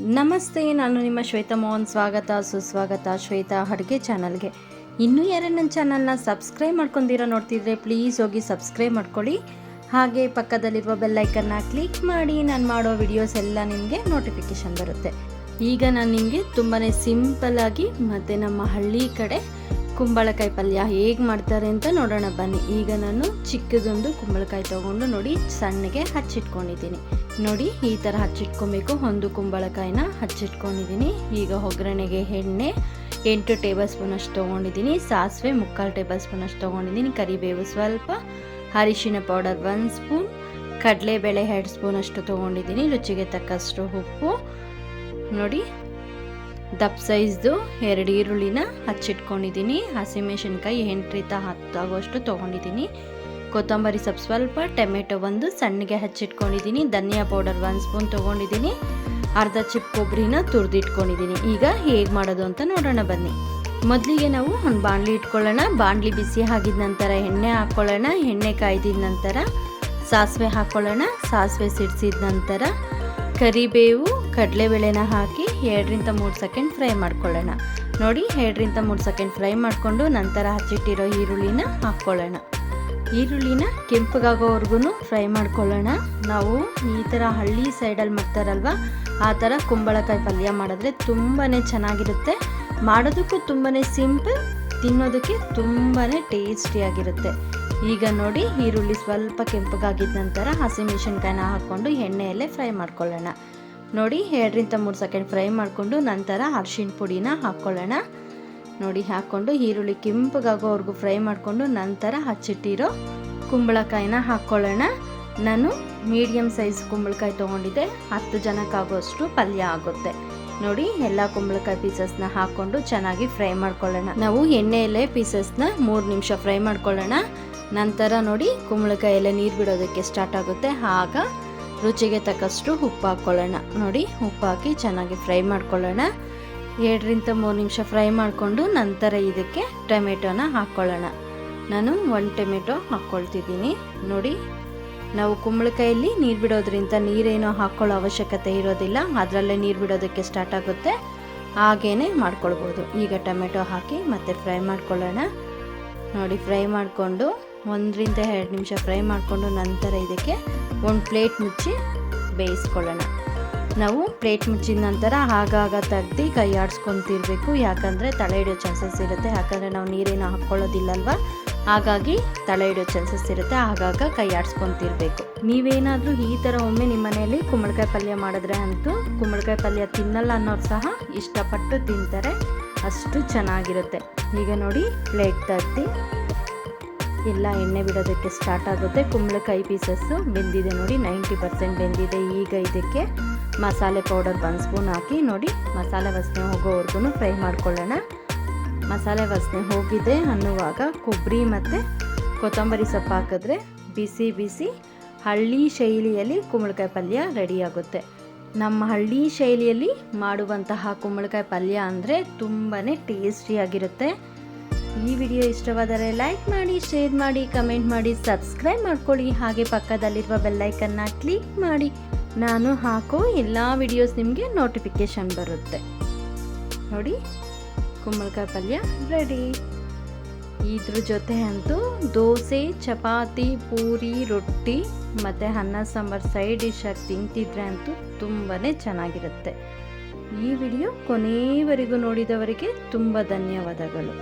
ನಮಸ್ತೆ, ನಾನು ನಿಮ್ಮ ಶ್ವೇತಾ ಮೋಹನ್. ಸ್ವಾಗತ ಸುಸ್ವಾಗತ ಶ್ವೇತಾ ಅಡುಗೆ ಚಾನಲ್ಗೆ. ಇನ್ನೂ ಯಾರು ನನ್ನ ಚಾನಲ್ನ ಸಬ್ಸ್ಕ್ರೈಬ್ ಮಾಡ್ಕೊಂಡಿರೋ ನೋಡ್ತಿದ್ರೆ ಪ್ಲೀಸ್ ಹೋಗಿ ಸಬ್ಸ್ಕ್ರೈಬ್ ಮಾಡ್ಕೊಳ್ಳಿ. ಹಾಗೆ ಪಕ್ಕದಲ್ಲಿರುವ ಬೆಲ್ಲೈಕನ್ನ ಕ್ಲಿಕ್ ಮಾಡಿ. ನಾನು ಮಾಡೋ ವಿಡಿಯೋಸ್ ಎಲ್ಲ ನಿಮಗೆ ನೋಟಿಫಿಕೇಷನ್ ಬರುತ್ತೆ. ಈಗ ನಾನು ನಿಮಗೆ ತುಂಬಾ ಸಿಂಪಲ್ಲಾಗಿ ಮತ್ತು ನಮ್ಮ ಹಳ್ಳಿ ಕಡೆ ಕುಂಬಳಕಾಯಿ ಪಲ್ಯ ಹೇಗೆ ಮಾಡ್ತಾರೆ ಅಂತ ನೋಡೋಣ ಬನ್ನಿ. ಈಗ ನಾನು ಚಿಕ್ಕದೊಂದು ಕುಂಬಳಕಾಯಿ ತೊಗೊಂಡು ನೋಡಿ ಸಣ್ಣಗೆ ಹಚ್ಚಿಟ್ಕೊಂಡಿದ್ದೀನಿ. ನೋಡಿ ಈ ಥರ ಹಚ್ಚಿಟ್ಕೊಬೇಕು. ಒಂದು ಕುಂಬಳಕಾಯಿನ ಹಚ್ಚಿಟ್ಕೊಂಡಿದ್ದೀನಿ. ಈಗ ಒಗ್ಗರಣೆಗೆ ಎಣ್ಣೆ 8 ಟೇಬಲ್ ಸ್ಪೂನ್ ಅಷ್ಟು ತೊಗೊಂಡಿದ್ದೀನಿ. ಸಾಸಿವೆ 3/4 ಟೇಬಲ್ ಸ್ಪೂನ್ ಅಷ್ಟು ತೊಗೊಂಡಿದ್ದೀನಿ. ಕರಿಬೇವು ಸ್ವಲ್ಪ, ಅರಿಶಿನ ಪೌಡರ್ 1 ಸ್ಪೂನ್, ಕಡಲೆಬೇಳೆ 2 ಸ್ಪೂನ್ ಅಷ್ಟು ತೊಗೊಂಡಿದ್ದೀನಿ. ರುಚಿಗೆ ತಕ್ಕಷ್ಟು ಉಪ್ಪು. ನೋಡಿ ದಪ್ಪ ಸೈಜ್ದು 2 ಈರುಳ್ಳಿನ ಹಚ್ಚಿಟ್ಕೊಂಡಿದ್ದೀನಿ. ಹಸಿಮೆಣಸಿನ್ಕಾಯಿ 8ರಿಂದ 10 ಆಗುವಷ್ಟು ತೊಗೊಂಡಿದ್ದೀನಿ. ಕೊತ್ತಂಬರಿ ಸ್ವಲ್ಪ, ಟೊಮೆಟೊ 1 ಸಣ್ಣಗೆ ಹಚ್ಚಿಟ್ಕೊಂಡಿದ್ದೀನಿ. ಧನಿಯಾ ಪೌಡರ್ 1 ಸ್ಪೂನ್ ತೊಗೊಂಡಿದ್ದೀನಿ. ಅರ್ಧ ಚಿಪ್ ಕೊಬ್ಬರಿನ ತುರಿದಿಟ್ಕೊಂಡಿದ್ದೀನಿ. ಈಗ ಹೇಗೆ ಮಾಡೋದು ಅಂತ ನೋಡೋಣ ಬನ್ನಿ. ಮೊದಲಿಗೆ ನಾವು ಒಂದು ಬಾಣಲಿ ಇಟ್ಕೊಳ್ಳೋಣ. ಬಾಣಲಿ ಬಿಸಿ ಆಗಿದ ನಂತರ ಎಣ್ಣೆ ಹಾಕ್ಕೊಳ್ಳೋಣ. ಎಣ್ಣೆ ಕಾಯ್ದಿದ ನಂತರ ಸಾಸಿವೆ ಹಾಕ್ಕೊಳ್ಳೋಣ. ಸಾಸಿವೆ ಸಿಡಿಸಿದ ನಂತರ ಕರಿಬೇವು, ಕಡಲೆಬೇಳೆನ ಹಾಕಿ 2ರಿಂದ 3 ಸೆಕೆಂಡ್ ಫ್ರೈ ಮಾಡ್ಕೊಳ್ಳೋಣ. ನೋಡಿ 2ರಿಂದ 3 ಸೆಕೆಂಡ್ ಫ್ರೈ ಮಾಡಿಕೊಂಡು ನಂತರ ಹಚ್ಚಿಟ್ಟಿರೋ ಈರುಳ್ಳಿನ ಹಾಕ್ಕೊಳ್ಳೋಣ. ಈರುಳ್ಳಿನ ಕೆಂಪಗಾಗೋವರೆಗೂ ಫ್ರೈ ಮಾಡ್ಕೊಳ್ಳೋಣ. ನಾವು ಈ ಥರ ಹಳ್ಳಿ ಸೈಡಲ್ಲಿ ಮಾಡ್ತಾರಲ್ವ ಆ ಥರ ಕುಂಬಳಕಾಯಿ ಪಲ್ಯ ಮಾಡಿದ್ರೆ ತುಂಬಾ ಚೆನ್ನಾಗಿರುತ್ತೆ. ಮಾಡೋದಕ್ಕೂ ತುಂಬಾ ಸಿಂಪಲ್, ತಿನ್ನೋದಕ್ಕೆ ತುಂಬಾ ಟೇಸ್ಟಿಯಾಗಿರುತ್ತೆ. ಈಗ ನೋಡಿ ಈರುಳ್ಳಿ ಸ್ವಲ್ಪ ಕೆಂಪಗಾಗಿದ್ದ ನಂತರ ಹಸಿಮೆಣಸಿನ್ಕಾಯಿನ ಹಾಕ್ಕೊಂಡು ಎಣ್ಣೆಯಲ್ಲೇ ಫ್ರೈ ಮಾಡ್ಕೊಳ್ಳೋಣ. ನೋಡಿ 2ರಿಂದ 3 ಸೆಕೆಂಡ್ ಫ್ರೈ ಮಾಡಿಕೊಂಡು ನಂತರ ಅರಿಶಿನ ಪುಡಿನ ಹಾಕ್ಕೊಳ್ಳೋಣ. ನೋಡಿ ಹಾಕ್ಕೊಂಡು ಈರುಳ್ಳಿ ಕೆಂಪಗಾಗೋವರೆಗೂ ಫ್ರೈ ಮಾಡಿಕೊಂಡು ನಂತರ ಹಚ್ಚಿಟ್ಟಿರೋ ಕುಂಬಳಕಾಯಿನ ಹಾಕ್ಕೊಳ್ಳೋಣ. ನಾನು ಮೀಡಿಯಮ್ ಸೈಜ್ ಕುಂಬಳಕಾಯಿ ತೊಗೊಂಡಿದ್ದೆ. 10 ಜನಕ್ಕಾಗುವಷ್ಟು ಪಲ್ಯ ಆಗುತ್ತೆ. ನೋಡಿ ಎಲ್ಲ ಕುಂಬಳಕಾಯಿ ಪೀಸಸ್ನ ಹಾಕ್ಕೊಂಡು ಚೆನ್ನಾಗಿ ಫ್ರೈ ಮಾಡ್ಕೊಳ್ಳೋಣ. ನಾವು ಎಣ್ಣೆಯಲ್ಲೇ ಪೀಸಸ್ನ 3 ನಿಮಿಷ ಫ್ರೈ ಮಾಡ್ಕೊಳ್ಳೋಣ. ನಂತರ ನೋಡಿ ಕುಂಬಳಕಾಯಿ ಎಲ್ಲ ನೀರು ಬಿಡೋದಕ್ಕೆ ಸ್ಟಾರ್ಟ್ ಆಗುತ್ತೆ. ಆಗ ರುಚಿಗೆ ತಕ್ಕಷ್ಟು ಉಪ್ಪು ಹಾಕ್ಕೊಳ್ಳೋಣ. ನೋಡಿ ಉಪ್ಪು ಹಾಕಿ ಚೆನ್ನಾಗಿ ಫ್ರೈ ಮಾಡ್ಕೊಳ್ಳೋಣ. 2ರಿಂದ 3 ನಿಮಿಷ ಫ್ರೈ ಮಾಡಿಕೊಂಡು ನಂತರ ಇದಕ್ಕೆ ಟೊಮೆಟೊನ ಹಾಕ್ಕೊಳ್ಳೋಣ. ನಾನು 1 ಟೊಮೆಟೊ ಹಾಕ್ಕೊಳ್ತಿದ್ದೀನಿ. ನೋಡಿ ನಾವು ಕುಂಬಳಕಾಯಲ್ಲಿ ನೀರು ಬಿಡೋದ್ರಿಂದ ನೀರೇನೋ ಹಾಕ್ಕೊಳ್ಳೋ ಅವಶ್ಯಕತೆ ಇರೋದಿಲ್ಲ. ಅದರಲ್ಲೇ ನೀರು ಬಿಡೋದಕ್ಕೆ ಸ್ಟಾರ್ಟ್ ಆಗುತ್ತೆ. ಹಾಗೇ ಮಾಡ್ಕೊಳ್ಬೋದು. ಈಗ ಟೊಮೆಟೊ ಹಾಕಿ ಮತ್ತೆ ಫ್ರೈ ಮಾಡ್ಕೊಳ್ಳೋಣ. ನೋಡಿ ಫ್ರೈ ಮಾಡಿಕೊಂಡು 1ರಿಂದ 2 ನಿಮಿಷ ಫ್ರೈ ಮಾಡಿಕೊಂಡು ನಂತರ ಇದಕ್ಕೆ ಒಂದು ಪ್ಲೇಟ್ ಮುಚ್ಚಿ ಬೇಯಿಸ್ಕೊಳ್ಳೋಣ. ನಾವು ಪ್ಲೇಟ್ ಮುಚ್ಚಿದ ನಂತರ ಆಗಾಗ ತೆಗ್ದು ಕೈ ಆಡಿಸ್ಕೊತಿರ್ಬೇಕು. ಯಾಕಂದರೆ ತಳೆ ಹಿಡಿಯೋ ಚಾನ್ಸಸ್ ಇರುತ್ತೆ. ಯಾಕಂದರೆ ನಾವು ನೀರೇನು ಹಾಕ್ಕೊಳ್ಳೋದಿಲ್ಲಲ್ವ, ಹಾಗಾಗಿ ತಳೆ ಹಿಡಿಯೋ ಚಾನ್ಸಸ್ ಇರುತ್ತೆ. ಆಗಾಗ ಕೈ ಆಡಿಸ್ಕೊತಿರ್ಬೇಕು. ನೀವೇನಾದರೂ ಈ ಥರ ಒಮ್ಮೆ ನಿಮ್ಮ ಮನೆಯಲ್ಲಿ ಕುಂಬಳಕಾಯಿ ಪಲ್ಯ ಮಾಡಿದ್ರೆ ಅಂತೂ ಕುಂಬಳಕಾಯಿ ಪಲ್ಯ ತಿನ್ನಲ್ಲ ಅನ್ನೋರು ಸಹ ಇಷ್ಟಪಟ್ಟು ತಿಂತಾರೆ. ಅಷ್ಟು ಚೆನ್ನಾಗಿರುತ್ತೆ. ಈಗ ನೋಡಿ ಪ್ಲೇಟ್ ತಟ್ಟಿ ಎಲ್ಲ ಎಣ್ಣೆ ಬಿಡೋದಕ್ಕೆ ಸ್ಟಾರ್ಟ್ ಆಗುತ್ತೆ. ಕುಂಬಳಕಾಯಿ ಪೀಸಸ್ಸು ಬೆಂದಿದೆ. ನೋಡಿ 90% ಬೆಂದಿದೆ. ಈಗ ಇದಕ್ಕೆ ಮಸಾಲೆ ಪೌಡರ್ 1 ಸ್ಪೂನ್ ಹಾಕಿ ನೋಡಿ ಮಸಾಲೆ ವಾಸನೆ ಹೋಗೋವರೆಗೂ ಫ್ರೈ ಮಾಡ್ಕೊಳ್ಳೋಣ. ಮಸಾಲೆ ವಾಸನೆ ಹೋಗಿದೆ ಅನ್ನುವಾಗ ಕೊಬ್ಬರಿ ಮತ್ತು ಕೊತ್ತಂಬರಿ ಸೊಪ್ಪು ಹಾಕಿದ್ರೆ ಬಿಸಿ ಬಿಸಿ ಹಳ್ಳಿ ಶೈಲಿಯಲ್ಲಿ ಕುಂಬಳಕಾಯಿ ಪಲ್ಯ ರೆಡಿಯಾಗುತ್ತೆ. ನಮ್ಮ ಹಳ್ಳಿ ಶೈಲಿಯಲ್ಲಿ ಮಾಡುವಂತಹ ಕುಂಬಳಕಾಯಿ ಪಲ್ಯ ಅಂದರೆ ತುಂಬಾ ಟೇಸ್ಟಿಯಾಗಿರುತ್ತೆ. ಈ ವಿಡಿಯೋ ಇಷ್ಟವಾದರೆ ಲೈಕ್ ಮಾಡಿ, ಶೇರ್ ಮಾಡಿ, ಕಮೆಂಟ್ ಮಾಡಿ, ಸಬ್ಸ್ಕ್ರೈಬ್ ಮಾಡ್ಕೊಳ್ಳಿ. ಹಾಗೆ ಪಕ್ಕದಲ್ಲಿರುವ ಬೆಲ್ಲೈಕನ್ನ ಕ್ಲಿಕ್ ಮಾಡಿ. ನಾನು ಹಾಕೋ ಎಲ್ಲ ವಿಡಿಯೋಸ್ ನಿಮಗೆ ನೋಟಿಫಿಕೇಷನ್ ಬರುತ್ತೆ. ನೋಡಿ ಕುಂಬಳಕಾಯಿ ಪಲ್ಯ ರೆಡಿ. ಇದ್ರ ಜೊತೆ ಅಂತೂ ದೋಸೆ, ಚಪಾತಿ, ಪೂರಿ, ರೊಟ್ಟಿ ಮತ್ತು ಅನ್ನ ಸಾಂಬಾರು ಸೈಡ್ ಡಿಶ್ ಆಗಿ ತಿಂತಿದ್ರೆ ಅಂತೂ ತುಂಬಾ ಚೆನ್ನಾಗಿರುತ್ತೆ. ಈ ವಿಡಿಯೋ ಕೊನೆಯವರೆಗೂ ನೋಡಿದವರಿಗೆ ತುಂಬ ಧನ್ಯವಾದಗಳು.